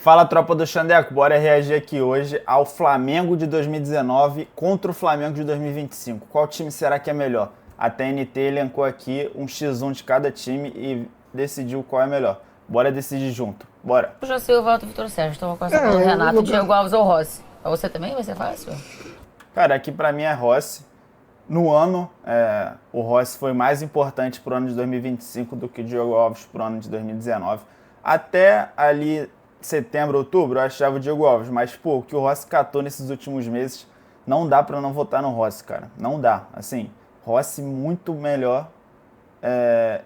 Fala, tropa do Xandeco, bora reagir aqui hoje ao Flamengo de 2019 contra o Flamengo de 2025. Qual time será que é melhor? A TNT elencou aqui um X1 de cada time e decidiu qual é melhor. Bora decidir junto, bora. Eu já sei o voto do Vitor Sérgio, então vou começar pelo Renato, Diego Alves ou Rossi. Pra você também vai ser fácil? Cara, aqui pra mim é Rossi. No ano, o Rossi foi mais importante pro ano de 2025 do que o Diego Alves pro ano de 2019. Até ali setembro, outubro, eu achava o Diego Alves, mas, pô, o que o Rossi catou nesses últimos meses, não dá pra não votar no Rossi, cara. Não dá. Assim, Rossi muito melhor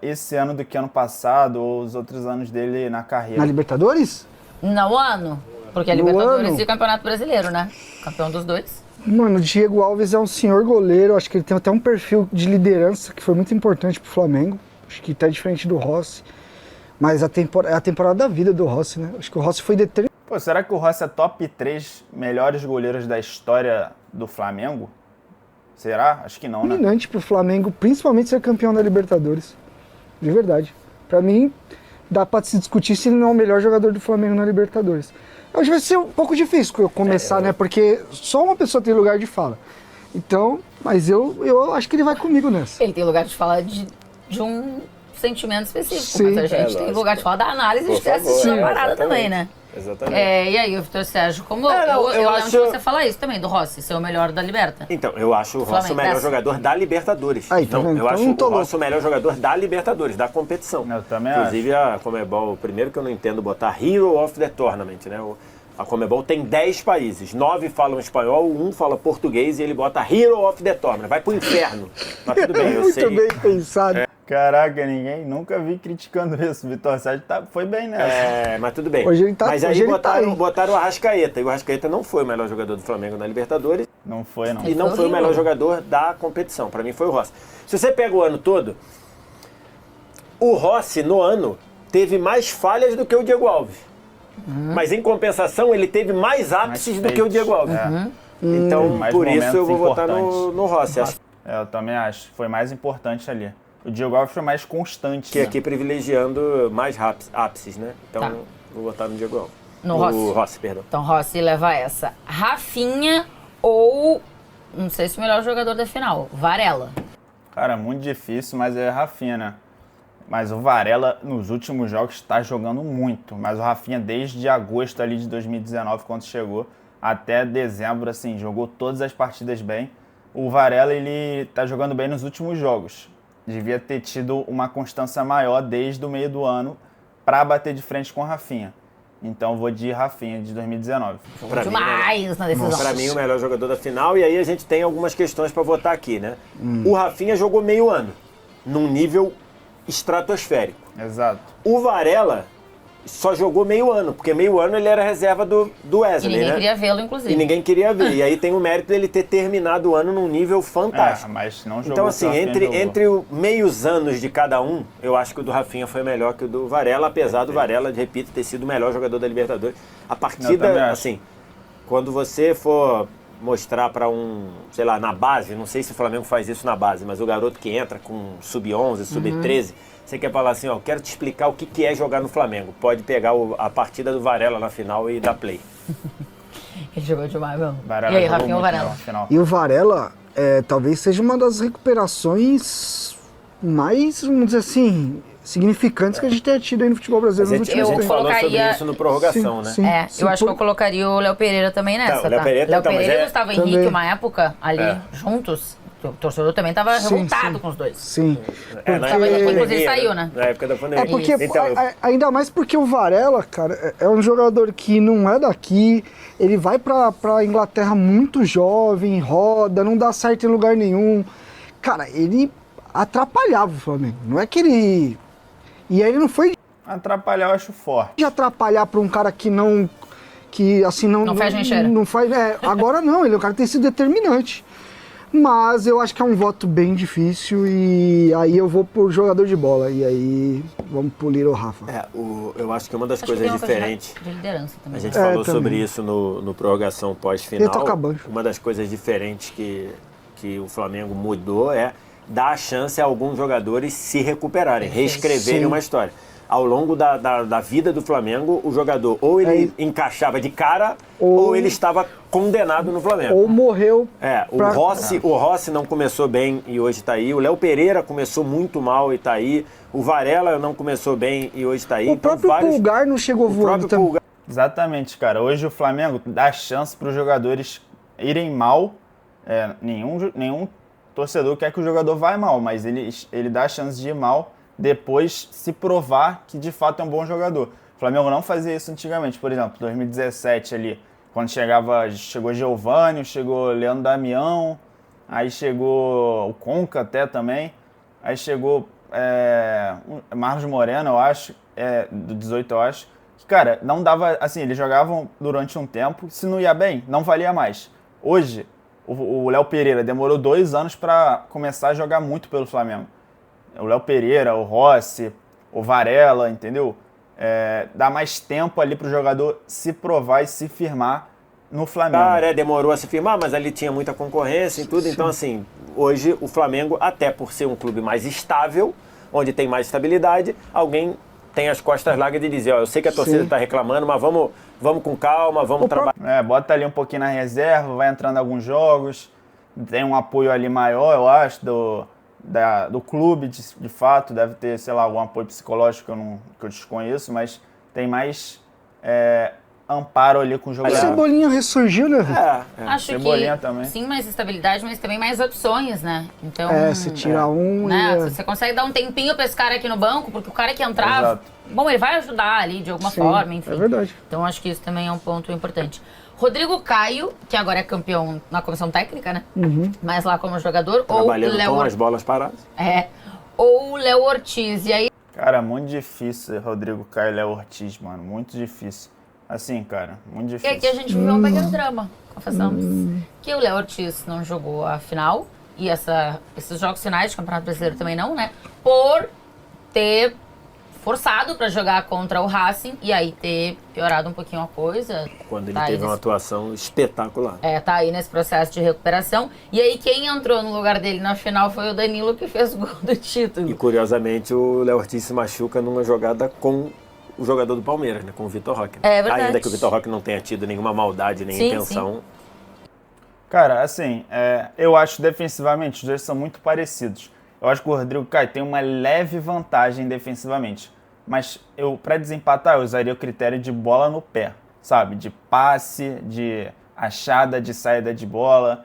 esse ano do que ano passado ou os outros anos dele na carreira. Na Libertadores? Não ano, porque é No Libertadores ano? e Campeonato Brasileiro, né? Campeão dos dois. Mano, o Diego Alves é um senhor goleiro, acho que ele tem até um perfil de liderança que foi muito importante pro Flamengo. Acho que tá diferente do Rossi. Mas é a temporada da vida do Rossi, né? Acho que o Rossi foi determinante. Pô, será que o Rossi é top 3 melhores goleiros da história do Flamengo? Será? Acho que não, né? Pro Flamengo, principalmente ser campeão da Libertadores. De verdade. Pra mim, dá pra se discutir se ele não é o melhor jogador do Flamengo na Libertadores. Hoje vai ser um pouco difícil eu começar, né? Porque só uma pessoa tem lugar de fala. Então, mas eu acho que ele vai comigo nessa. Ele tem lugar de falar de um sentimento específico, Sim. mas a gente tem lugar de falar da análise de ter assistido a parada exatamente. também, né? Exatamente. E aí, Vitor Sérgio, como não, eu acho- lembro de você falar isso também, do Rossi, ser o melhor da Liberta. Então, eu acho o Rossi Flamengo, o melhor essa. jogador da Libertadores. Aí, tá Não, vendo? eu Então acho não tô o Rossi o melhor jogador da Libertadores, da competição. Eu também Inclusive, a Comebol, primeiro que eu não entendo botar Hero of the Tournament, né? A Comebol tem 10 países, 9 falam espanhol, 1 fala português e ele bota Hero of the Tournament. Vai pro inferno. Mas tudo bem, eu Muito sei. bem pensado. Caraca, nunca vi criticando isso. O Vitor Sérgio foi bem nessa. Mas tudo bem. Hoje ele tá- Mas aí hoje ele tá aí. botaram o Arrascaeta. E o Arrascaeta não foi o melhor jogador do Flamengo na Libertadores. Não foi, não. E não foi foi o melhor horrível. jogador da competição. Pra mim foi o Rossi. Se você pega o ano todo, o Rossi no ano teve mais falhas do que o Diego Alves. Mas em compensação ele teve mais ápices do que o Diego Alves. Então Mais por isso eu vou momentos votar importantes. no Rossi. Acho Eu também acho. Foi mais importante ali. O Diego Alves foi mais constante. que aqui privilegiando mais ápices, né? Então Tá. vou votar no Diego Alves. No Rossi. Rossi, perdão. Então Rossi leva essa. Rafinha ou, não sei se o melhor jogador da final, Varela. Cara, muito difícil, mas é Rafinha, né? Mas o Varela, nos últimos jogos, está jogando muito. Mas o Rafinha, desde agosto ali de 2019, quando chegou, até dezembro, assim, jogou todas as partidas bem. O Varela, ele tá jogando bem nos últimos jogos. Devia ter tido uma constância maior desde o meio do ano para bater de frente com o Rafinha. Então, vou de Rafinha, de 2019. Pra mim, Demais na decisão. Pra mim, o melhor jogador da final. E aí a gente tem algumas questões pra votar aqui, né? O Rafinha jogou meio ano, num nível estratosférico. Exato. O Varela só jogou meio ano, porque meio ano ele era reserva do E Wesley, ninguém né? queria vê-lo, inclusive. E ninguém queria ver. E aí tem o mérito dele ter terminado o ano num nível fantástico. Mas não jogou. Então, o assim, que o Rafinha jogou. entre os meios anos de cada um, eu acho que o do Rafinha foi melhor que o do Varela, apesar do Varela, repito, ter sido o melhor jogador da Libertadores. A Eu também partida, acho. assim, quando você for mostrar pra sei lá, na base, não sei se o Flamengo faz isso na base, mas o garoto que entra com sub-11, sub-13, você quer falar assim, ó, quero te explicar o que é jogar no Flamengo. Pode pegar a partida do Varela na final e dar play. Ele jogou demais mesmo. Varela E aí, jogou Rafinha ou muito Varela? no final. E o Varela talvez seja uma das recuperações mais, vamos dizer assim, significantes que a gente tenha tido aí no futebol brasileiro nos A últimos gente tempos. falou sobre colocaria- isso no prorrogação, né? Sim. Eu acho que eu colocaria o Léo Pereira também nessa, Tá, o Léo tá? Pereira, Léo então, mas Pereira e é- Gustavo Também. Henrique, uma época, ali, juntos. O torcedor também tava revoltado sim. com os dois. Sim. Na Porque- época da inclusive pandemia, saiu, né? Na época da pandemia. É porque, Então, ainda mais porque o Varela, cara, é um jogador que não é daqui, ele vai pra Inglaterra muito jovem, roda, não dá certo em lugar nenhum. Cara, ele atrapalhava o Flamengo, não é que ele... E aí ele não foi Atrapalhar eu acho forte. de atrapalhar pra um cara que não... Que assim, não... Não faz nem cheira. Não faz... agora não, ele é um cara que tem sido determinante. Mas eu acho que é um voto bem difícil e aí eu vou por jogador de bola. E aí vamos pro Little Rafa. eu acho que uma das Acho que coisas tem uma coisa diferentes. de liderança também. A gente É, falou também. sobre isso no prorrogação Ele pós-final. toca banjo. Uma das coisas diferentes que o Flamengo mudou é dar a chance a alguns jogadores se recuperarem, reescreverem Sim. uma história. ao longo da vida do Flamengo, o jogador ou ele encaixava de cara ou ele estava condenado no Flamengo. Ou morreu. O Rossi não começou bem e hoje está aí. O Léo Pereira começou muito mal e está aí. O Varela não começou bem e hoje está aí. O próprio Pulgar não chegou voando também. Exatamente, cara. Hoje o Flamengo dá chance para os jogadores irem mal. Nenhum torcedor quer que o jogador vá mal, mas ele dá a chance de ir mal, depois se provar que de fato é um bom jogador. O Flamengo não fazia isso antigamente. Por exemplo, 2017 ali, quando chegou Giovânio, chegou Leandro Damião, aí chegou o Conca até também, aí chegou Marcos Moreno, eu acho, do 18 eu acho. Que, cara, não dava, assim, eles jogavam durante um tempo, se não ia bem, não valia mais. Hoje, o Léo Pereira demorou 2 anos para começar a jogar muito pelo Flamengo. O Léo Pereira, o Rossi, o Varela, entendeu? Dá mais tempo ali pro jogador se provar e se firmar no Flamengo. Cara, demorou a se firmar, mas ali tinha muita concorrência e tudo. Sim. Então, assim, hoje o Flamengo, até por ser um clube mais estável, onde tem mais estabilidade, alguém tem as costas largas de dizer, eu sei que a torcida está reclamando, mas vamos com calma, vamos trabalhar. Bota ali um pouquinho na reserva, vai entrando alguns jogos, tem um apoio ali maior, eu acho, do clube, de fato, deve ter, sei lá, algum apoio psicológico que eu desconheço, mas tem mais amparo ali com o jogador. A Cebolinha ressurgiu, né? Acho Cebolinha que também. Sim, mais estabilidade, mas também mais opções, né? Então, se tira um... Né? Você consegue dar um tempinho pra esse cara aqui no banco, porque o cara que entrava... Exato. Bom, ele vai ajudar ali de alguma forma, enfim. É verdade. Então acho que isso também é um ponto importante. Rodrigo Caio, que agora é campeão na comissão técnica, né? Mas lá como jogador. Trabalhando com as bolas paradas. Ou o Léo Ortiz. E aí... Cara, muito difícil Rodrigo Caio e Léo Ortiz, mano. Muito difícil. Assim, cara, muito difícil. E aqui a gente viveu um pequeno drama, confessamos. Que o Léo Ortiz não jogou a final. E esses jogos finais de Campeonato Brasileiro também não, né? Por ter forçado para jogar contra o Racing e aí ter piorado um pouquinho a coisa. Quando ele teve uma atuação espetacular. Tá aí nesse processo de recuperação. E aí quem entrou no lugar dele na final foi o Danilo, que fez o gol do título. E curiosamente o Léo Ortiz se machuca numa jogada com o jogador do Palmeiras, né? Com o Vitor Roque. É verdade. Ainda que o Vitor Roque não tenha tido nenhuma maldade, nem intenção. Sim. Cara, assim, eu acho defensivamente os dois são muito parecidos. Eu acho que o Rodrigo Caio tem uma leve vantagem defensivamente. Mas para desempatar, eu usaria o critério de bola no pé, sabe? De passe, de achada, de saída de bola.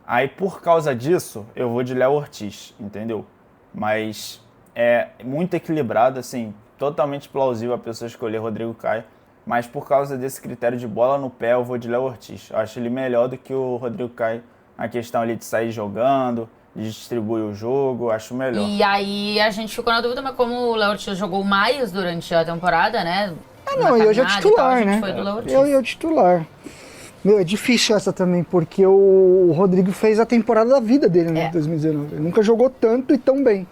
Aí, por causa disso, eu vou de Léo Ortiz, entendeu? Mas é muito equilibrado, assim, totalmente plausível a pessoa escolher Rodrigo Caio. Mas por causa desse critério de bola no pé, eu vou de Léo Ortiz. Eu acho ele melhor do que o Rodrigo Caio na questão ali de sair jogando, distribui o jogo, acho melhor. E aí a gente ficou na dúvida, mas como o Léo Ortiz jogou mais durante a temporada, né? E hoje é titular, né? Eu é o titular. É difícil essa também, porque o Rodrigo fez a temporada da vida dele, né? 2019. Ele nunca jogou tanto e tão bem.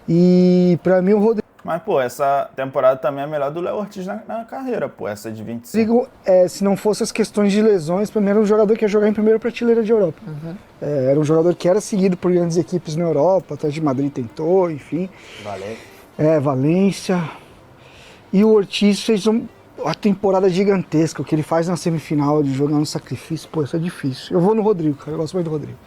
E pra mim o Rodrigo... Mas, pô, essa temporada também é melhor do Léo Ortiz na carreira, pô, essa de 25. Rodrigo, se não fosse as questões de lesões, pra mim era um jogador que ia jogar em primeira prateleira de Europa. Era um jogador que era seguido por grandes equipes na Europa, atrás de Madrid tentou, enfim. Valência. E o Ortiz fez uma temporada gigantesca, o que ele faz na semifinal, de jogar no sacrifício, pô, isso é difícil. Eu vou no Rodrigo, cara, eu gosto muito do Rodrigo.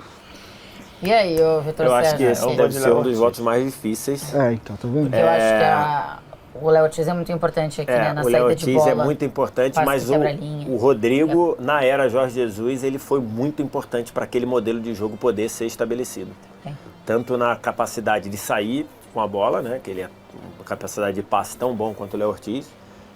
E aí, ô Vitor Sérgio? Eu acho que esse deve ser um dos votos mais difíceis. Então, tá vendo? Eu acho que o Léo Ortiz é muito importante aqui, né, na saída de bola. O Léo Ortiz é muito importante, mas o Rodrigo, na era Jorge Jesus, ele foi muito importante para aquele modelo de jogo poder ser estabelecido. Tanto na capacidade de sair com a bola, né, que ele é uma capacidade de passe tão bom quanto o Léo Ortiz.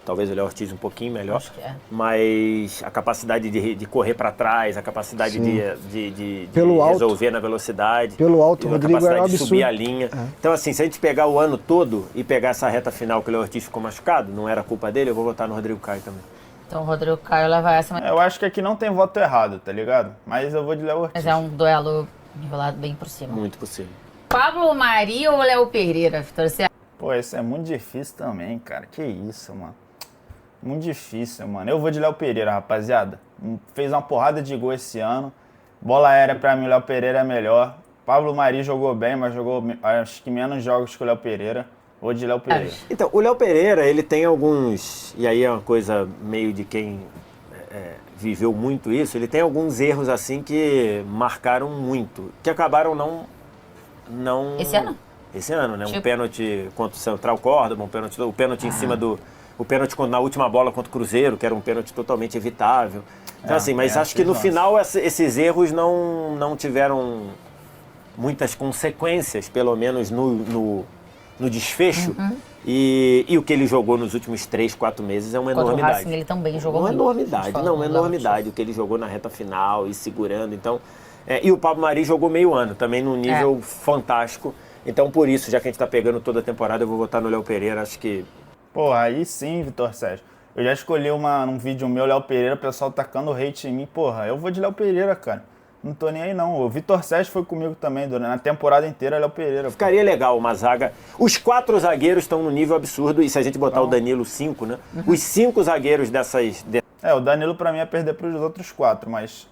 Talvez o Léo Ortiz um pouquinho melhor, mas a capacidade de correr para trás, a capacidade de resolver na velocidade, pelo alto, a Rodrigo capacidade de subir a linha. Então, assim, se a gente pegar o ano todo e pegar essa reta final que o Léo Ortiz ficou machucado, não era culpa dele, eu vou votar no Rodrigo Caio também. Então o Rodrigo Caio leva essa. Eu acho que aqui não tem voto errado, tá ligado? Mas eu vou de Léo Ortiz. Mas é um duelo nivelado bem por cima. Muito possível. Pablo Mari ou Léo Pereira, Vitor? Pô, isso é muito difícil também, cara. Que isso, mano. Muito difícil, mano. Eu vou de Léo Pereira, rapaziada. Fez uma porrada de gol esse ano. Bola aérea pra mim, o Léo Pereira é melhor. Pablo Mari jogou bem, mas jogou acho que menos jogos que o Léo Pereira. Vou de Léo Pereira. Então, o Léo Pereira, ele tem alguns, e aí é uma coisa meio de quem viveu muito isso, ele tem alguns erros assim que marcaram muito, que acabaram não... Esse ano? Esse ano, né? Tipo? Um pênalti contra o Central Córdoba, o pênalti em cima do... O pênalti na última bola contra o Cruzeiro, que era um pênalti totalmente evitável. Então, assim, mas acho que no final esses erros não tiveram muitas consequências, pelo menos no desfecho. E o que ele jogou nos últimos 3, 4 meses é uma Contra enormidade. o Racing ele também jogou Uma muito. enormidade, não, uma enormidade o que ele jogou na reta final e segurando. Então, e o Pablo Mari jogou meio ano, também num nível fantástico. Então, por isso, já que a gente está pegando toda a temporada, eu vou votar no Léo Pereira, acho que... Porra, aí sim, Vitor Sérgio. Eu já escolhi num vídeo meu, Léo Pereira, o pessoal tacando hate em mim. Porra, eu vou de Léo Pereira, cara. Não tô nem aí, não. O Vitor Sérgio foi comigo também, na temporada inteira, Léo Pereira. Ficaria legal uma zaga. Os 4 zagueiros estão no nível absurdo, e se a gente botar o Danilo 5, né? Os 5 zagueiros o Danilo pra mim é perder pros outros 4, mas...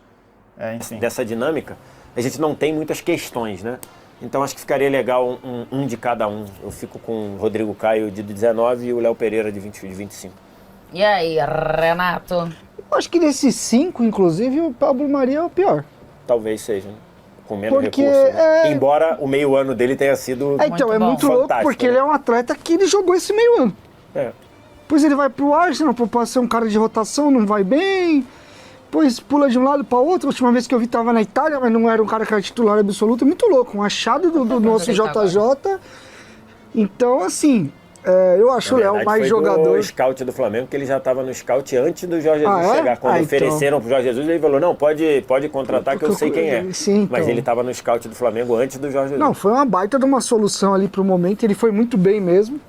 enfim. Dessa dinâmica, a gente não tem muitas questões, né? Então acho que ficaria legal um de cada um. Eu fico com o Rodrigo Caio de 19 e o Léo Pereira de 25. E aí, Renato? Eu acho que desses 5, inclusive, o Pablo Mari é o pior. Talvez seja, né? Com menos Porque, recurso. Né? Embora o meio ano dele tenha sido Então, é bom. muito louco, Fantástico, porque né? ele é um atleta que ele jogou esse meio ano. Depois ele vai pro Arsenal pra ser um cara de rotação, não vai bem. Depois pula de um lado para outro. A última vez que eu vi tava na Itália, mas não era um cara que era titular absoluto. É muito louco, um achado do nosso JJ. Então, assim, eu acho o Léo mais jogador. O scout do Flamengo, que ele já estava no scout antes do Jorge Jesus chegar. Quando então. ofereceram pro Jorge Jesus, ele falou, não, pode contratar que eu sei quem é. Sim, mas então. ele estava no scout do Flamengo antes do Jorge Jesus. Não, foi uma baita de uma solução ali pro momento. Ele foi muito bem mesmo.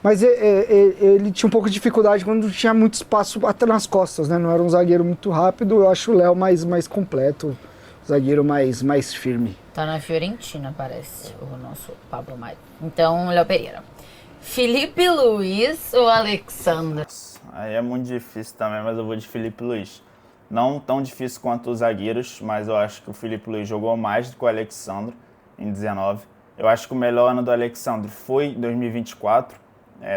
Mas ele tinha um pouco de dificuldade quando tinha muito espaço até nas costas, né? Não era um zagueiro muito rápido. Eu acho o Léo mais completo, zagueiro mais firme. Tá na Fiorentina, parece, o nosso Pablo Mari. Então, Léo Pereira. Felipe Luiz ou Alexandre? Aí é muito difícil também, mas eu vou de Felipe Luiz. Não tão difícil quanto os zagueiros, mas eu acho que o Felipe Luiz jogou mais do que o Alexandre em 19. Eu acho que o melhor ano do Alexandre foi 2024.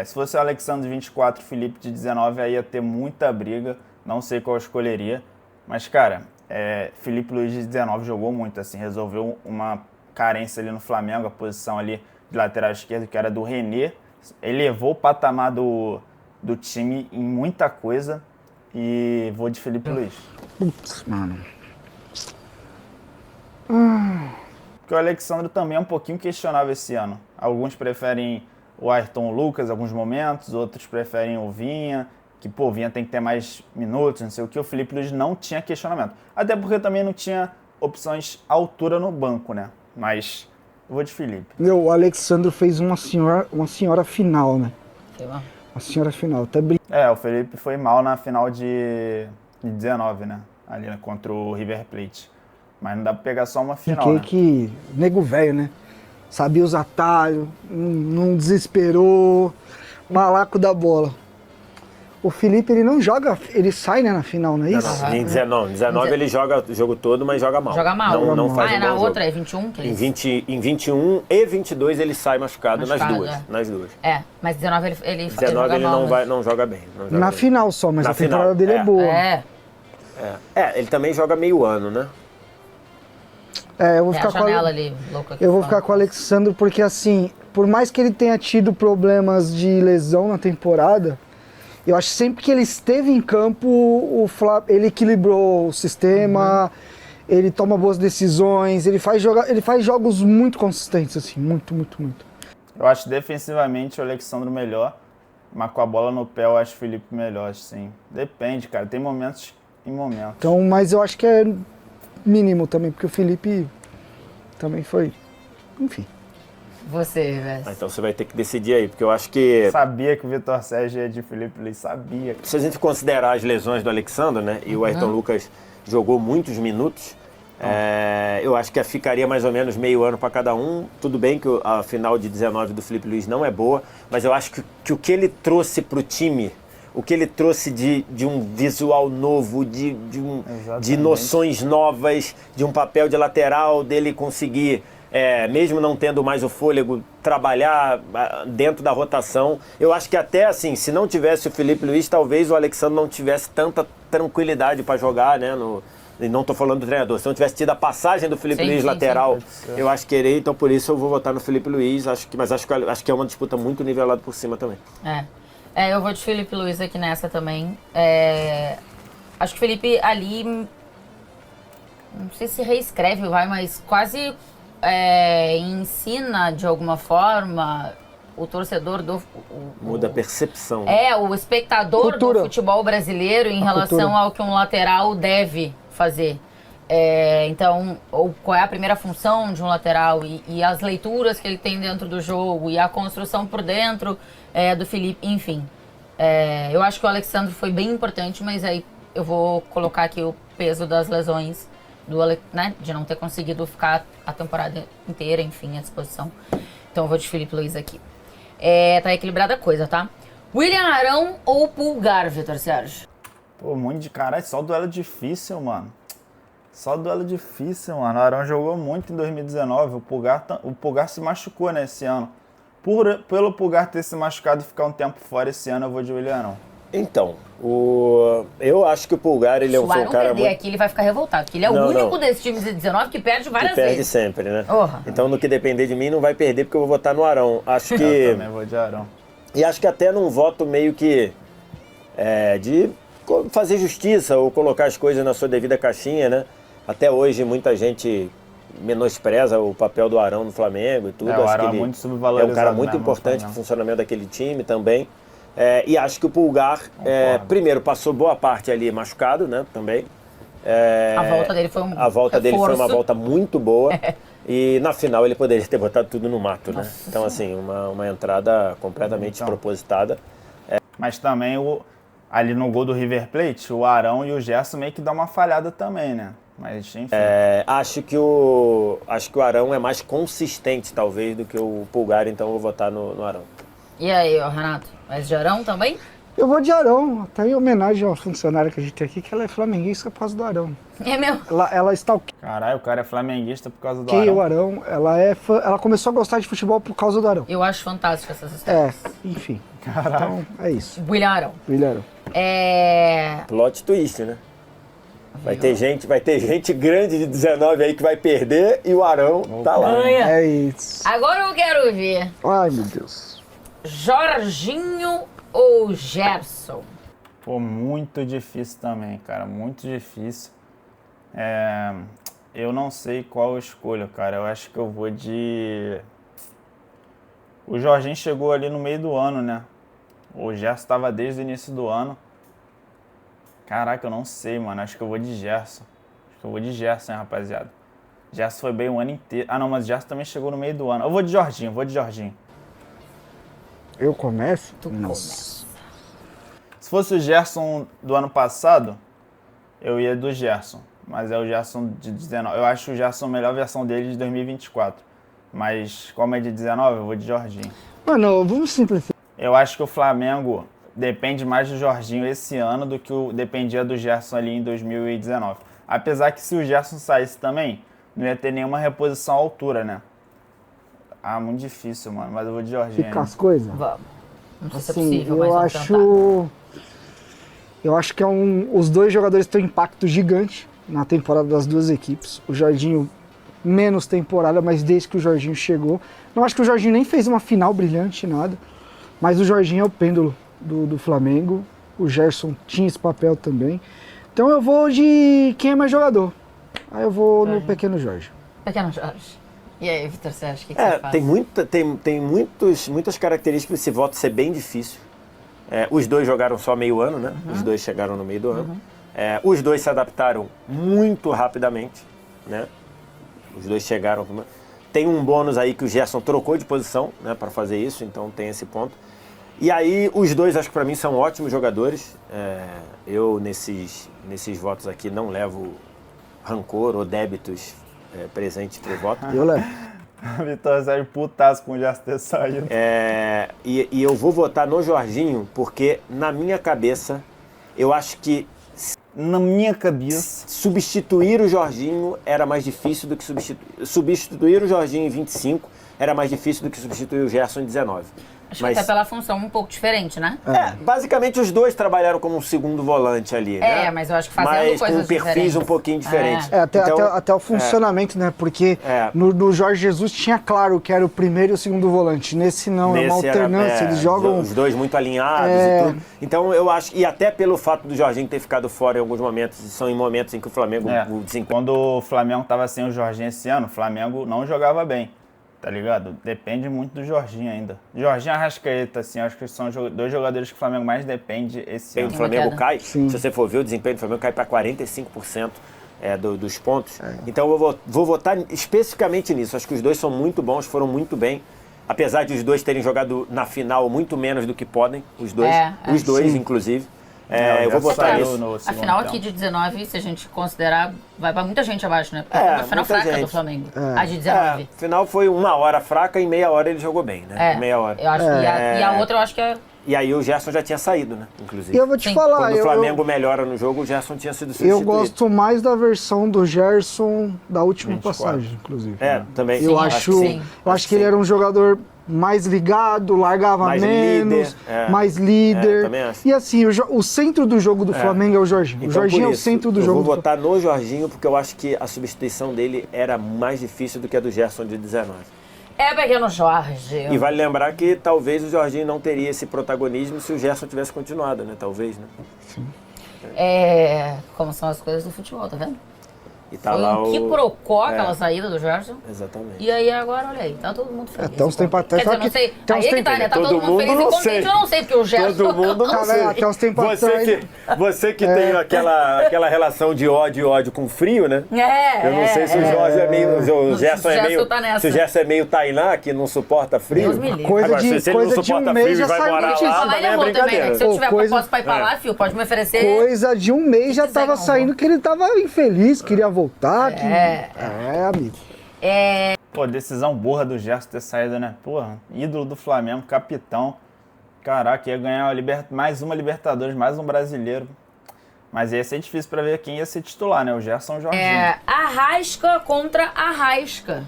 Se fosse o Alexandre de 24 e o Felipe de 19, aí ia ter muita briga. Não sei qual eu escolheria. Mas, cara, Felipe Luiz de 19 jogou muito, assim, resolveu uma carência ali no Flamengo, a posição ali de lateral esquerdo, que era do René. Elevou o patamar do time em muita coisa. E vou de Felipe Luiz. Putz, mano. Porque o Alexandre também é um pouquinho questionável esse ano. Alguns preferem o Ayrton Lucas em alguns momentos, outros preferem o Vinha, que, o Vinha tem que ter mais minutos, não sei o que. O Felipe Luiz não tinha questionamento. Até porque também não tinha opções à altura no banco, né? Mas eu vou de Felipe. O Alexandre fez uma senhora final, né? Foi bom. Uma senhora final, até O Felipe foi mal na final de 19, né? Ali contra o River Plate. Mas não dá pra pegar só uma final, Fiquei né? que nego velho, né? Sabia os atalhos, não desesperou, malaco da bola. O Felipe, ele não joga, ele sai, né, na final, não é isso? Em 19 ele joga o jogo todo, mas joga mal. Joga mal. Não faz um na bom outra jogo. é 21? Que Em 21 e 22 ele sai machucado nas duas. Mas 19 ele 19 ele não joga bem. Na final só, mas Na a temporada final, dele é boa. Ele também joga meio ano, né? Eu vou a ficar janela ali, louca. Eu vou ficar com o Alexandre porque, assim, por mais que ele tenha tido problemas de lesão na temporada, eu acho que sempre que ele esteve em campo, ele equilibrou o sistema, ele toma boas decisões, ele faz jogos muito consistentes, assim, muito. Eu acho defensivamente o Alexandre melhor, mas com a bola no pé eu acho o Felipe melhor, sim. Depende, cara, tem momentos e momentos. Então, mas eu acho que é mínimo também, porque o Felipe também foi, enfim. Você, velho. Então você vai ter que decidir aí, porque eu acho que... Sabia que o Vitor Sérgio ia de Felipe Luiz, sabia. Se a gente considerar as lesões do Alexandre, né, e o Ayrton Lucas jogou muitos minutos, eu acho que ficaria mais ou menos meio ano para cada um. Tudo bem que a final de 19 do Felipe Luiz não é boa, mas eu acho que o que ele trouxe para o time, o que ele trouxe de um visual novo, de noções novas, de um papel de lateral, dele conseguir mesmo não tendo mais o fôlego, trabalhar dentro da rotação. Eu acho que até assim, se não tivesse o Felipe Luiz, talvez o Alexandre não tivesse tanta tranquilidade para jogar, né? E não estou falando do treinador. Se não tivesse tido a passagem do Felipe Luiz lateral, eu acho que ele, então por isso eu vou votar no Felipe Luiz. Mas acho que é uma disputa muito nivelada por cima também. Eu vou de Felipe Luiz aqui nessa também. Acho que o Felipe ali, não sei se reescreve, mas quase ensina de alguma forma o torcedor muda a percepção. O espectador do futebol brasileiro em relação ao que um lateral deve fazer. Então, qual é a primeira função de um lateral e as leituras que ele tem dentro do jogo e a construção por dentro do Felipe, enfim. Eu acho que o Alexandre foi bem importante, mas aí eu vou colocar aqui o peso das lesões de não ter conseguido ficar a temporada inteira, enfim, à disposição. Então eu vou de Felipe Luiz aqui. Tá equilibrada a coisa, tá? William Arão ou Pulgar, Vitor Sérgio? Pô, muito de caralho, só duelo difícil, mano. Só duelo difícil, mano. O Arão jogou muito em 2019. O Pulgar se machucou nesse ano. Pelo Pulgar ter se machucado e ficar um tempo fora esse ano, eu vou de William Arão. Então, eu acho que o Pulgar, ele é um cara muito... Se o Arão perder aqui, ele vai ficar revoltado, porque ele é o único desse time de 19 que perde várias vezes. Perde sempre, né? Então, no que depender de mim, não vai perder, porque eu vou votar no Arão. Acho que... Eu também vou de Arão. E acho que até num voto meio que de fazer justiça ou colocar as coisas na sua devida caixinha, né? Até hoje, muita gente menospreza o papel do Arão no Flamengo e tudo. O Arão é muito subvalorizado. É um cara muito importante para o funcionamento daquele time também. E acho que o Pulgar, primeiro, passou boa parte ali machucado, né, também. A volta dele foi uma volta muito boa. E na final ele poderia ter botado tudo no mato, né? Então, assim, uma entrada completamente propositada. Mas também, ali no gol do River Plate, o Arão e o Gerson meio que dão uma falhada também, né? Mas, enfim. Acho que o Arão é mais consistente, talvez, do que o Pulgar, então eu vou votar no Arão. E aí, Renato? Mas de Arão também? Eu vou de Arão, até em homenagem ao funcionário que a gente tem aqui, que ela é flamenguista por causa do Arão. É mesmo? Ela está o... Caralho, o cara é flamenguista por causa do Arão. O Arão, ela começou a gostar de futebol por causa do Arão. Eu acho fantástico essas histórias. Enfim. Caralho. Então, é isso. William Arão. Plot twist, né? Vai ter gente grande de 19 aí que vai perder e o Arão tá lá. É isso. Agora eu quero ver. Ai, meu Deus. Jorginho ou Gerson? Pô, muito difícil também, cara. Muito difícil. Eu não sei qual eu escolho, cara. Eu acho que eu vou de... O Jorginho chegou ali no meio do ano, né? O Gerson estava desde o início do ano. Caraca, eu não sei, mano. Acho que eu vou de Gerson. Acho que eu vou de Gerson, hein, rapaziada. Gerson foi bem o ano inteiro. Ah, não, mas Gerson também chegou no meio do ano. Eu vou de Jorginho, Eu começo? Tu começa. Se fosse o Gerson do ano passado, eu ia do Gerson. Mas é o Gerson de 19. Eu acho o Gerson a melhor versão dele de 2024. Mas como é de 19, eu vou de Jorginho. Mano, vamos simplificar. Eu acho que o Flamengo depende mais do Jorginho esse ano do que dependia do Gerson ali em 2019. Apesar que se o Gerson saísse também, não ia ter nenhuma reposição à altura, né? Muito difícil, mano. Mas eu vou de Jorginho. Ficar as coisas? Vamos. Não sei se é Assim, possível, mas vamos tentar. Eu acho que os dois jogadores têm um impacto gigante na temporada das duas equipes. O Jorginho, menos temporada, mas desde que o Jorginho chegou. Não acho que o Jorginho nem fez uma final brilhante, nada. Mas o Jorginho é o pêndulo do Flamengo. O Gerson tinha esse papel também. Então eu vou de quem é mais jogador. Aí eu vou no Pequeno Jorge. Pequeno Jorge. E aí, Vitor Sérgio, o que você faz? Tem muitas características desse voto ser bem difícil. Os dois jogaram só meio ano, né? Os dois chegaram no meio do ano. Os dois se adaptaram muito rapidamente, né? Os dois chegaram... Tem um bônus aí que o Gerson trocou de posição, né, para fazer isso, então tem esse ponto. E aí, os dois, acho que para mim, são ótimos jogadores. Eu, nesses votos aqui, não levo rancor ou débitos presentes pro voto. Eu levo. Vitor Sérgio putaço com o Gerson ter saído. E eu vou votar no Jorginho, porque, na minha cabeça, eu acho que Na minha cabeça. Substituir o Jorginho era mais difícil do que substituir o Jorginho em 25 era mais difícil do que substituir o Gerson em 19. Acho que até pela função um pouco diferente, né? Basicamente os dois trabalharam como um segundo volante ali, né? Mas eu acho que fazendo mas coisas com perfis diferentes. um pouquinho diferentes. Até o funcionamento, né? Porque no Jorge Jesus tinha claro que era o primeiro e o segundo volante. Nesse não, é uma alternância, eles jogam... Os dois muito alinhados e tudo. Então eu acho, e até pelo fato do Jorginho ter ficado fora em alguns momentos, são em momentos em que o Flamengo... Quando o Flamengo tava sem o Jorginho esse ano, o Flamengo não jogava bem. Tá ligado? Depende muito do Jorginho ainda. Jorginho e Arrascaeta, assim, acho que são dois jogadores que o Flamengo mais depende esse ano. O Flamengo cai, se você for ver o desempenho do Flamengo, cai para 45% dos pontos. Então eu vou votar especificamente nisso. Acho que os dois são muito bons, foram muito bem. Apesar de os dois terem jogado na final muito menos do que podem, os dois, inclusive. Eu vou votar nisso. A final aqui de 19, se a gente considerar, vai pra muita gente abaixo, né? Porque foi uma final fraca do Flamengo. A de 19. A final foi 1 hora fraca e meia hora ele jogou bem, né? Meia hora. Eu acho, e a outra eu acho que é... E aí o Gerson já tinha saído, né? Inclusive. E eu vou te falar... Quando o Flamengo melhora no jogo, o Gerson tinha sido substituído. Eu gosto mais da versão do Gerson da última passagem, inclusive. Também. Eu acho que ele era um jogador mais ligado, largava menos, mais líder. Também acho. E assim, o centro do jogo do Flamengo é o Jorginho. Então, o Jorginho é o centro do jogo. Eu vou votar no Jorginho porque eu acho que a substituição dele era mais difícil do que a do Gerson de 19. Pequeno Jorge. E vale lembrar que talvez o Jorginho não teria esse protagonismo se o Gerson tivesse continuado, né? Talvez, né? Sim. Como são as coisas do futebol, tá vendo? E tá Foi lá um quiprocó aquela saída do Gerson. Exatamente. E aí agora, olha aí, tá todo mundo feliz. Até uns tempos atrás... Quer dizer, não sei, aí é que tá, né? Tá todo mundo feliz e contente, eu não sei, porque o Gerson... Todo mundo não sei. Até uns tempos atrás... Você que tem aquela relação de ódio com frio, né? Eu não sei se o Jorge é meio... O Gerson é meio... Se o Gerson é meio Tainá, que não suporta frio. Coisa de um mês já saiu notícia. Lá ele errou também, né? Se eu tiver proposta pra ir pra lá, filho, pode me oferecer... Coisa de um mês já tava saindo que ele tava infeliz, queria voltar, amigo. Pô, decisão burra do Gerson ter saído, né? Porra, ídolo do Flamengo, capitão. Caraca, ia ganhar mais uma Libertadores, mais um brasileiro. Mas ia ser difícil pra ver quem ia ser titular, né? O Gerson ou o Jorginho. Arrasca contra Arrasca.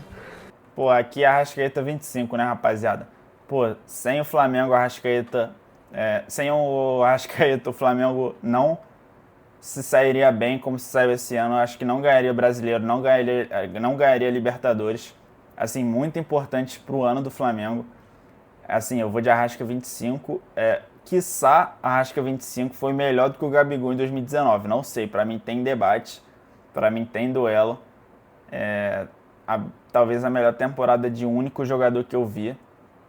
Pô, aqui é Arrascaeta 25, né, rapaziada? Pô, sem o Flamengo, sem o Arrascaeta, o Flamengo não se sairia bem como se saiu esse ano. Acho que não ganharia Brasileiro, não ganharia Libertadores. Assim, muito importante pro ano do Flamengo. Assim, eu vou de Arrasca 25. Quiçá Arrasca 25 foi melhor do que o Gabigol em 2019. Não sei, pra mim tem debate, pra mim tem duelo. Talvez a melhor temporada de um único jogador que eu vi.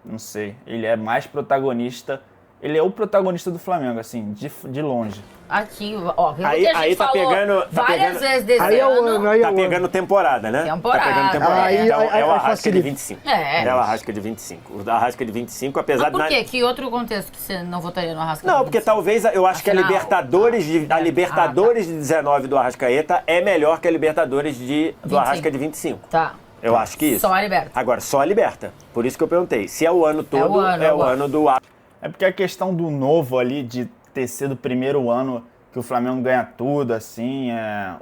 Não sei, ele é mais protagonista. Ele é o protagonista do Flamengo, assim, de longe. Aqui, ó, aí tá pegando várias vezes desse ano. Tá pegando temporada, né? Temporada. Tá pegando temporada. Então é o Arrasca de 25. É o Arrasca de 25. O Arrasca de 25, apesar de... Mas por quê? Que outro contexto que você não votaria no Arrasca? Não, porque talvez, eu acho que a Libertadores de 19 do Arrascaeta é melhor que a Libertadores do Arrasca de 25. Tá. Eu acho que isso. Só a Liberta. Agora, só a Liberta. Por isso que eu perguntei. Se é o ano todo, é o ano do... É porque a questão do novo ali, de ter sido o primeiro ano que o Flamengo ganha tudo, assim,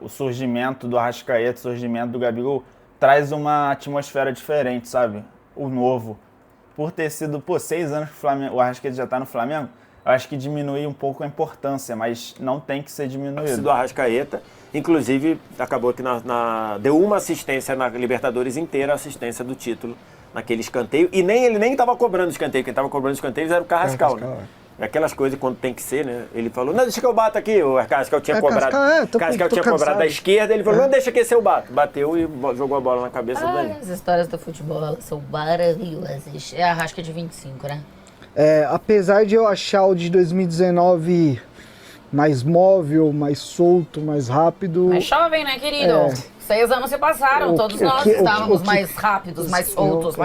o surgimento do Arrascaeta, o surgimento do Gabigol, traz uma atmosfera diferente, sabe? O novo. Por ter sido, 6 anos que o Arrascaeta já tá no Flamengo, eu acho que diminui um pouco a importância, mas não tem que ser diminuído. Do Arrascaeta, inclusive, acabou que deu uma assistência na Libertadores inteira, a assistência do título naquele escanteio, e ele nem estava cobrando escanteio, quem estava cobrando escanteio era o Carrascal, né? Aquelas coisas quando tem que ser, né? Ele falou, não, deixa que eu bato aqui, o Carrascal tinha cobrado. Carrascal tinha cobrado da esquerda, ele falou, não, deixa que esse eu bato. Bateu e jogou a bola na cabeça dele. As histórias do futebol, elas são maravilhosas. É a Arrasca de 25, né? Apesar de eu achar o de 2019 mais móvel, mais solto, mais rápido... Mais jovem, né, querido? 6 anos se passaram, todos nós estávamos mais rápidos, mais soltos, com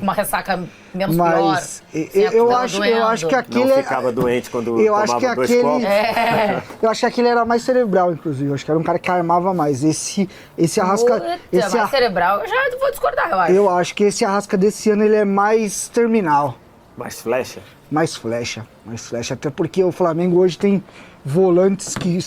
uma ressaca menos pior. Eu acho que aquele... Não ficava doente quando tomava 2 copos. Eu acho que aquele era mais cerebral, inclusive. Eu acho que era um cara que armava mais. Esse Arrasca... mais cerebral, eu já vou discordar, eu acho. Eu acho que esse Arrasca desse ano ele é mais terminal. Mais flecha? Mais flecha. Mais flash, até porque o Flamengo hoje tem volantes que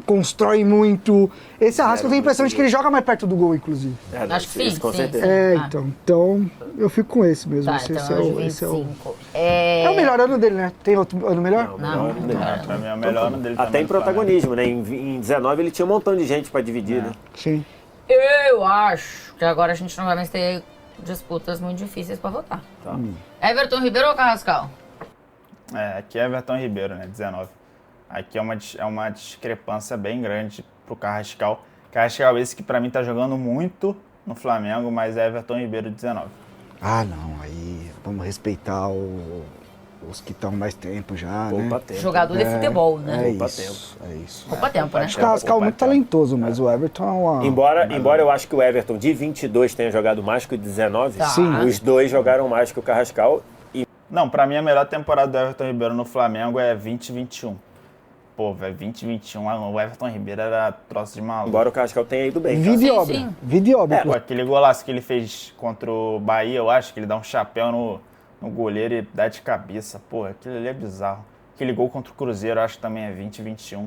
constroem muito. Esse Arrasca eu tenho a impressão de que ele joga mais perto do gol, inclusive. Acho que sim, com sim, certeza. sim. Então eu fico com esse mesmo. Tá, esse, então esse é o de esse 25. é o melhor ano dele, né? Tem outro ano melhor? Não, Pra mim é o melhor ano dele Até também em do Flamengo. protagonismo, né? Em 19 ele tinha um montão de gente pra dividir, né? Sim. Eu acho que agora a gente não vai mais ter disputas muito difíceis pra votar. Tá. Everton Ribeiro ou Carrascal? Aqui é Everton Ribeiro, né? 19. Aqui é uma discrepância bem grande pro Carrascal. Carrascal esse que pra mim tá jogando muito no Flamengo, mas é Everton Ribeiro 19. Ah, não. Aí vamos respeitar os que estão mais tempo já, né? Poupa tempo. Jogador de futebol, né? É Poupa isso, é isso. Poupa tempo, né? Acho que o Carrascal é muito talentoso, mas o Everton é uma... Embora eu acho que o Everton de 22 tenha jogado mais que o de 19, Tá. Sim. os dois jogaram mais que o Carrascal. Não, pra mim a melhor temporada do Everton Ribeiro no Flamengo é 2021. Pô, velho, 2021, o Everton Ribeiro era troço de maluco. Embora o Carrascal tenha ido bem. Vida e Sim, obra. sim. Vida e obra. Pô, aquele golaço que ele fez contra o Bahia, eu acho que ele dá um chapéu no goleiro e dá de cabeça. Pô, aquilo ali é bizarro. Aquele gol contra o Cruzeiro, eu acho que também é 2021.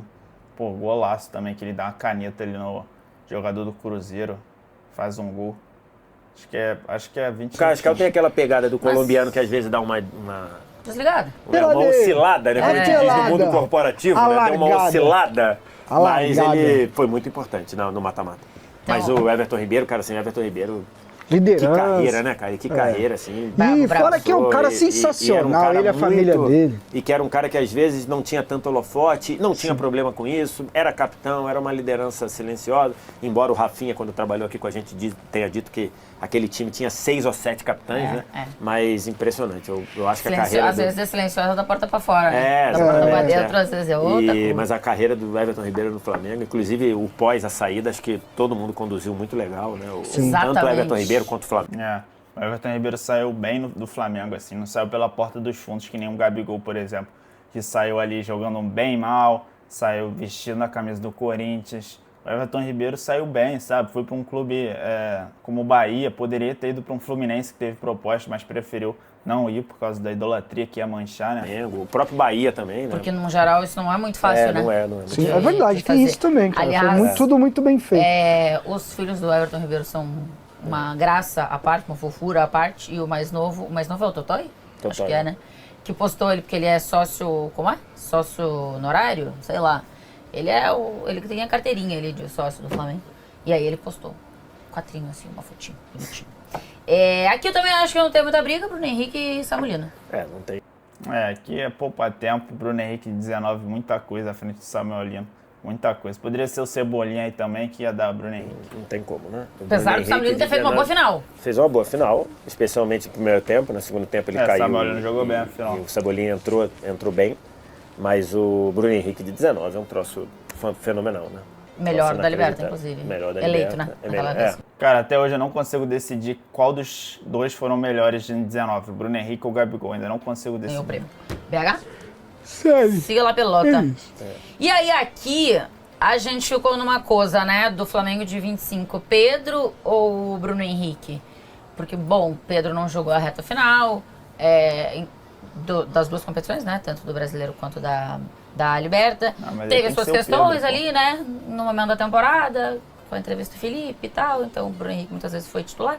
Pô, golaço também, que ele dá uma caneta ali no jogador do Cruzeiro, faz um gol. Acho que é 20. O Carrascal tem aquela pegada do colombiano que às vezes dá uma Desligado? oscilada, né? Como a gente diz no Pelada. mundo corporativo, né? Deu uma Alargada. oscilada. Mas Alargada. ele foi muito importante no mata-mata. Mas Então- o Everton Ribeiro, cara, assim, o Everton Ribeiro, que Liderança. carreira, né, cara? Que carreira, assim. E Bravo. fora que é um cara E era um sensacional, cara ele e a família muito- dele. E que era um cara que às vezes não tinha tanto holofote, não tinha problema com isso, era capitão, era uma liderança silenciosa. Embora o Rafinha, quando trabalhou aqui com a gente, tenha dito que aquele time tinha 6 ou 7 capitães, né? Mas impressionante. Eu acho que a carreira. Às vezes é silenciosa da porta pra fora, né? É, Da porta pra exatamente, dentro, às vezes é outra coisa. Mas a carreira do Everton Ribeiro no Flamengo, inclusive o pós a saída, acho que todo mundo conduziu muito legal, né? Tanto o Exatamente. Everton Ribeiro quanto o Flamengo. O Everton Ribeiro saiu bem do Flamengo, assim, não saiu pela porta dos fundos, que nem o Gabigol, por exemplo, que saiu ali jogando bem mal, saiu vestindo a camisa do Corinthians. O Everton Ribeiro saiu bem, sabe? Foi para um clube como o Bahia, poderia ter ido para um Fluminense que teve proposta, mas preferiu não ir por causa da idolatria que ia manchar, né? O próprio Bahia também, né? Porque, no geral, isso não é muito fácil, né? Não é. Sim, é verdade, de tem fazer. isso também, cara. Aliás, Foi tudo muito bem feito. Os filhos do Everton Ribeiro são uma graça à parte, uma fofura à parte. E o mais novo é o Totói? Acho que é, né? Que postou ele porque ele é sócio, como é? Sócio honorário? Sei lá. Ele que tem a carteirinha ali de sócio do Flamengo. E aí ele postou um quadrinho assim, uma fotinho, bonitinho. Aqui eu também acho que não tem muita briga, Bruno Henrique e Samuelino. Não tem. Aqui é poupa tempo, Bruno Henrique 19, muita coisa à frente do Samuel Lino. Muita coisa. Poderia ser o Cebolinha aí também, que ia dar Bruno Henrique. Não tem como, né? Apesar do Samuelino ter feito uma boa final. Fez uma boa final, especialmente no primeiro tempo. No segundo tempo ele caiu. O Samuel Lino jogou bem a final. E o Cebolinha entrou bem. Mas o Bruno Henrique de 19 é um troço fenomenal, né? Melhor Troço da Liberta, inacreditável. inclusive. Melhor da Eleito, Liberta. né? Naquela vez. Cara, até hoje eu não consigo decidir qual dos dois foram melhores em 19, o Bruno Henrique ou o Gabigol. Ainda não consigo Ganhou decidir. o prêmio. BH? Sério. Siga lá, pelota. E aí, aqui, a gente ficou numa coisa, né? Do Flamengo de 25. Pedro ou Bruno Henrique? Porque, bom, Pedro não jogou a reta final das duas competições, né? Tanto do Brasileiro quanto da Liberta. Mas Teve aí as tem suas que ser o questões Pedro, ali, né? No momento da temporada, com a entrevista do Felipe e tal. Então, o Bruno Henrique muitas vezes foi titular.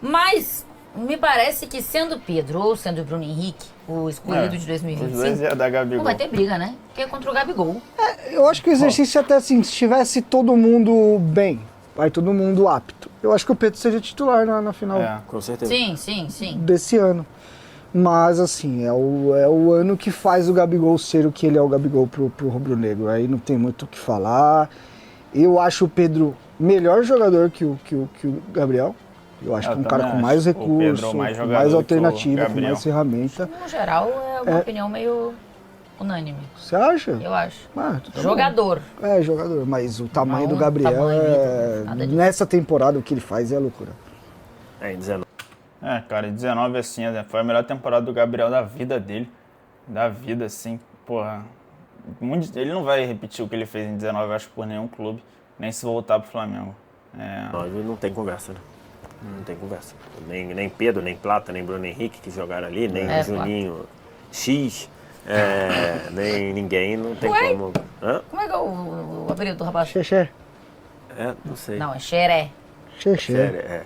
Mas me parece que sendo Pedro ou sendo Bruno Henrique, o escolhido de Os dois 2025, ia dar Gabigol. não vai ter briga, né? Porque é contra o Gabigol. Eu acho que o exercício é até assim, se tivesse todo mundo bem, vai todo mundo apto. Eu acho que o Pedro seria titular na final Com certeza. Sim. desse ano. Mas assim, é o ano que faz o Gabigol ser o que ele é o Gabigol pro rubro-negro. Aí não tem muito o que falar. Eu acho o Pedro melhor jogador que o Gabriel. Eu acho que é um cara com também mais acho. O Pedro recursos, mais com jogador mais que o alternativa, com Gabriel. mais ferramenta. No geral, é uma opinião meio unânime, Você acha? eu acho. Ah, tá bom. Jogador. É, jogador, mas o tamanho Não, do Gabriel tamanho, nada disso. nessa temporada o que ele faz é loucura. Em 19. Cara, 19 assim, foi a melhor temporada do Gabriel da vida dele. Da vida, assim, porra. Ele não vai repetir o que ele fez em 19, acho, por nenhum clube, nem se voltar pro Flamengo. Não tem conversa, né? Não tem conversa. Nem Pedro, nem Plata, nem Bruno Henrique que jogaram ali, nem É, Juninho X. Nem ninguém, não tem Ué? como. Hã? Como é que é o apelido do rapaz? Xexé. Não sei. Não, é Xeré. Xexé. Sério,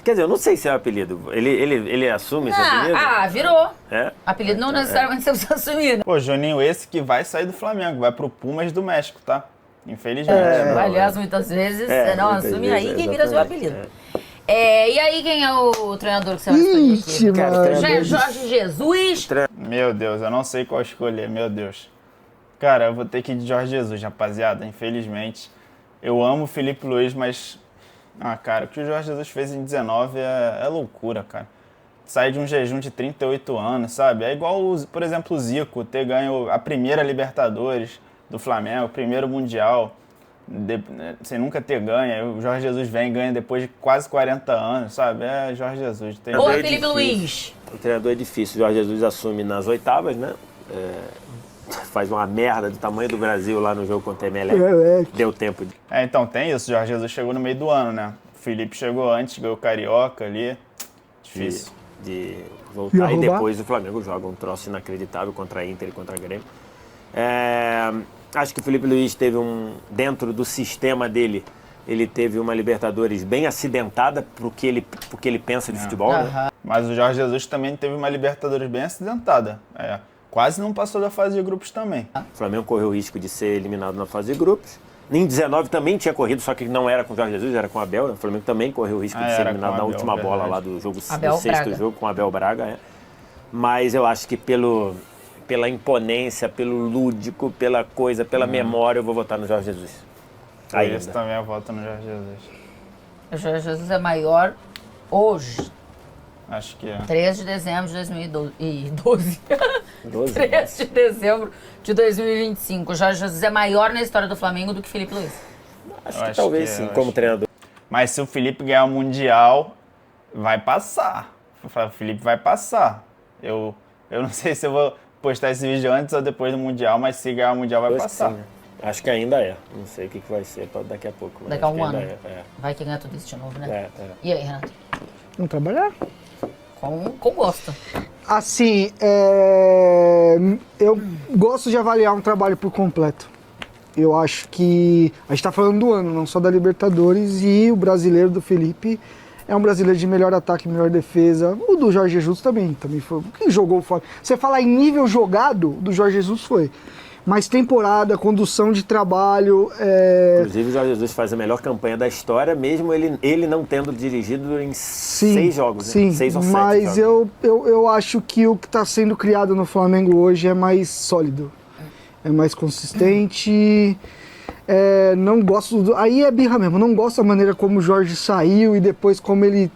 Quer dizer, eu não sei se é o apelido. Ele assume esse apelido? Virou. É? Apelido não necessariamente você precisa assumir, né? Pô, Juninho, esse que vai sair do Flamengo, vai pro Pumas do México, tá? Infelizmente. Aliás, muitas vezes você não muitas assume vezes, aí quem vira seu exatamente, apelido. E aí, quem é o treinador que você vai escolher Ixi, aqui? mano. Já é Jorge Jesus? Meu Deus, eu não sei qual escolher, meu Deus. Cara, eu vou ter que ir de Jorge Jesus, rapaziada, infelizmente. Eu amo o Felipe Luiz, mas... cara, o que o Jorge Jesus fez em 19 é loucura, cara. Sair de um jejum de 38 anos, sabe? É igual, por exemplo, o Zico ter ganho a primeira Libertadores do Flamengo, o primeiro Mundial, sem nunca ter ganho. O Jorge Jesus vem e ganha depois de quase 40 anos, sabe? É Jorge Jesus. Ou É Felipe difícil. Luiz? O treinador é difícil. O Jorge Jesus assume nas oitavas, né? Faz uma merda do tamanho do Brasil lá no jogo contra o Emelec. Deu tempo de... Então tem isso, o Jorge Jesus chegou no meio do ano, né? O Felipe chegou antes, ganhou o Carioca ali. Difícil. de voltar e roubar. depois o Flamengo joga um troço inacreditável contra a Inter e contra a Grêmio. Acho que o Felipe Luiz teve dentro do sistema dele, ele teve uma Libertadores bem acidentada pro que ele pensa de futebol, né? Mas o Jorge Jesus também teve uma Libertadores bem acidentada. Quase não passou da fase de grupos também. O Flamengo correu o risco de ser eliminado na fase de grupos. Em 19 também tinha corrido, só que não era com o Jorge Jesus, era com o Abel. O Flamengo também correu o risco de ser eliminado na última bola lá do jogo, do sexto jogo com o Abel Braga. Mas eu acho que pela imponência, pelo lúdico, pela coisa, pela memória, eu vou votar no Jorge Jesus. Esse também eu voto no Jorge Jesus. O Jorge Jesus é maior hoje. Acho que é. 3 de dezembro de 2012. 12, 3 de dezembro de 2025. O Jorge Jesus é maior na história do Flamengo do que Felipe Luiz. Acho que talvez sim, como treinador. Mas se o Felipe ganhar o Mundial, vai passar. O Felipe vai passar. Eu não sei se eu vou postar esse vídeo antes ou depois do Mundial, mas se ganhar o Mundial vai passar. Sim, né? Acho que ainda é. Não sei o que vai ser daqui a pouco. Daqui a um acho que ano. ainda Vai que ganha tudo isso de novo, né? É. E aí, Renato? Vamos trabalhar? Com gosto. Assim, eu gosto de avaliar um trabalho por completo. Eu acho que a gente está falando do ano, não só da Libertadores, e o brasileiro do Felipe é um brasileiro de melhor ataque, melhor defesa. O do Jorge Jesus também foi. Quem jogou fora? Você falar em nível jogado, o do Jorge Jesus foi. Mas temporada, condução de trabalho. Inclusive, o Jorge Jesus faz a melhor campanha da história, mesmo ele não tendo dirigido em 6 jogos, sim, né? 6 ou 7 mas jogos. eu acho que o que está sendo criado no Flamengo hoje é mais sólido, é mais consistente. Não gosto. Aí é birra mesmo, não gosto da maneira como o Jorge saiu e depois como ele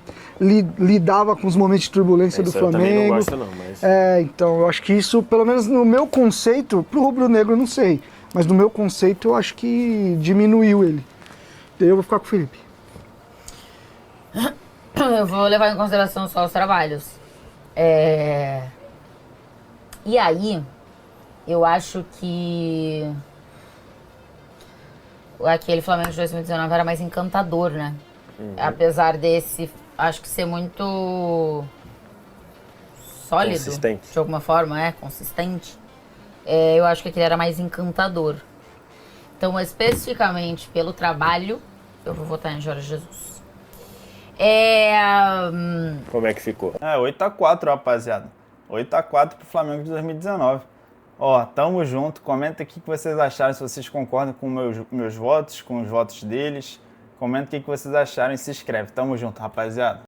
lidava com os momentos de turbulência do Flamengo. Eu também não gosto, não, mas... Então eu acho que isso, pelo menos no meu conceito, pro rubro-negro eu não sei, mas no meu conceito eu acho que diminuiu ele. Daí eu vou ficar com o Felipe. Eu vou levar em consideração só os trabalhos. E aí, eu acho que aquele Flamengo de 2019 era mais encantador, né? Apesar desse, acho que ser muito sólido, consistente. de alguma forma, consistente. Eu acho que aquele era mais encantador. Então, especificamente pelo trabalho, eu vou votar em Jorge Jesus. Como é que ficou? 8x4, rapaziada. 8x4 pro Flamengo de 2019. Tamo junto. Comenta aqui o que vocês acharam, se vocês concordam com meus votos, com os votos deles. Comenta o que vocês acharam e se inscreve. Tamo junto, rapaziada.